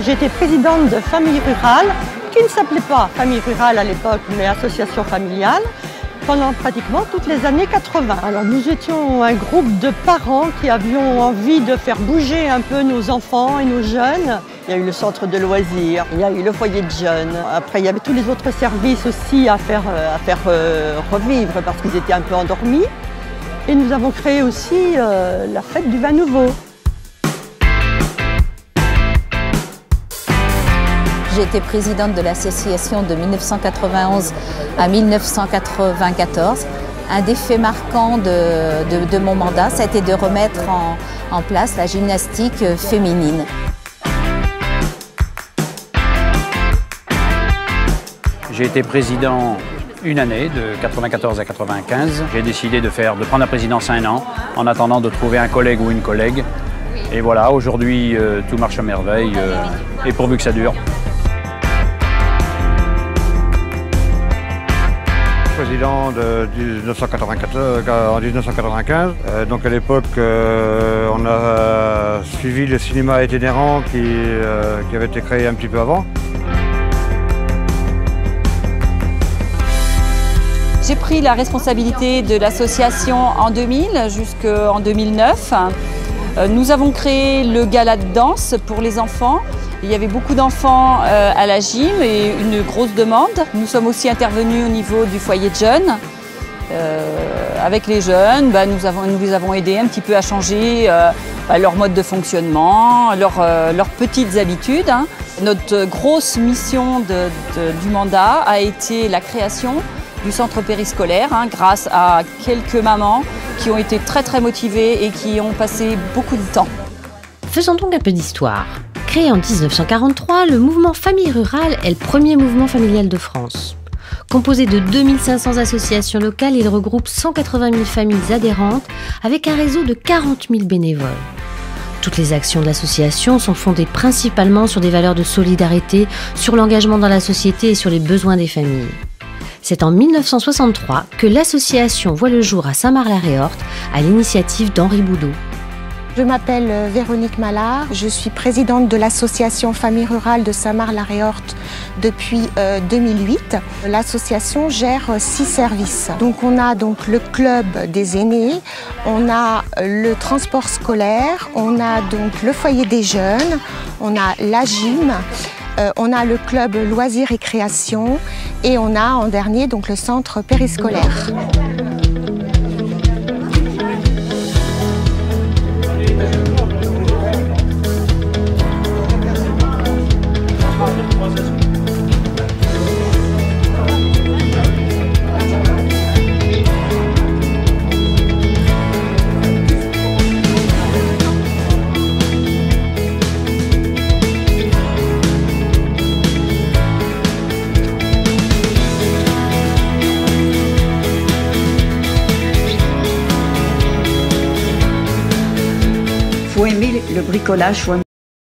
J'étais présidente de Famille Rurale, qui ne s'appelait pas Famille Rurale à l'époque, mais Association Familiale, pendant pratiquement toutes les années 80. Alors nous étions un groupe de parents qui avions envie de faire bouger un peu nos enfants et nos jeunes. Il y a eu le centre de loisirs, il y a eu le foyer de jeunes. Après, il y avait tous les autres services aussi à faire revivre parce qu'ils étaient un peu endormis. Et nous avons créé aussi la fête du vin nouveau. J'ai été présidente de l'association de 1991 à 1994. Un des faits marquants de mon mandat, ça a été de remettre en place la gymnastique féminine. J'ai été président une année, de 94 à 95. J'ai décidé de prendre la présidence 1 an, en attendant de trouver un collègue ou une collègue. Et voilà, aujourd'hui, tout marche à merveille, et pourvu que ça dure. Président de 1995. Donc à l'époque, on a suivi le cinéma itinérant qui avait été créé un petit peu avant. J'ai pris la responsabilité de l'association en 2000 jusqu'en 2009. Nous avons créé le gala de danse pour les enfants. Il y avait beaucoup d'enfants à la gym et une grosse demande. Nous sommes aussi intervenus au niveau du foyer de jeunes. Avec les jeunes, nous les avons aidés un petit peu à changer leur mode de fonctionnement, leurs petites habitudes. Notre grosse mission du mandat a été la création du centre périscolaire, grâce à quelques mamans qui ont été très motivées et qui ont passé beaucoup de temps. Faisons donc un peu d'histoire. Créé en 1943, le mouvement Famille Rurale est le premier mouvement familial de France. Composé de 2500 associations locales, il regroupe 180 000 familles adhérentes avec un réseau de 40 000 bénévoles. Toutes les actions de l'association sont fondées principalement sur des valeurs de solidarité, sur l'engagement dans la société et sur les besoins des familles. C'est en 1963 que l'association voit le jour à Saint-Marc-la-Réorthe à l'initiative d'Henri Boudot. Je m'appelle Véronique Mallard, je suis présidente de l'association Famille Rurale de Saint-Marc-la-Réorthe depuis 2008. L'association gère 6 services. Donc on a donc le club des aînés, on a le transport scolaire, on a donc le foyer des jeunes, on a la gym, on a le club loisirs et création et on a en dernier donc le centre périscolaire. Il faut aimer le bricolage, il faut aimer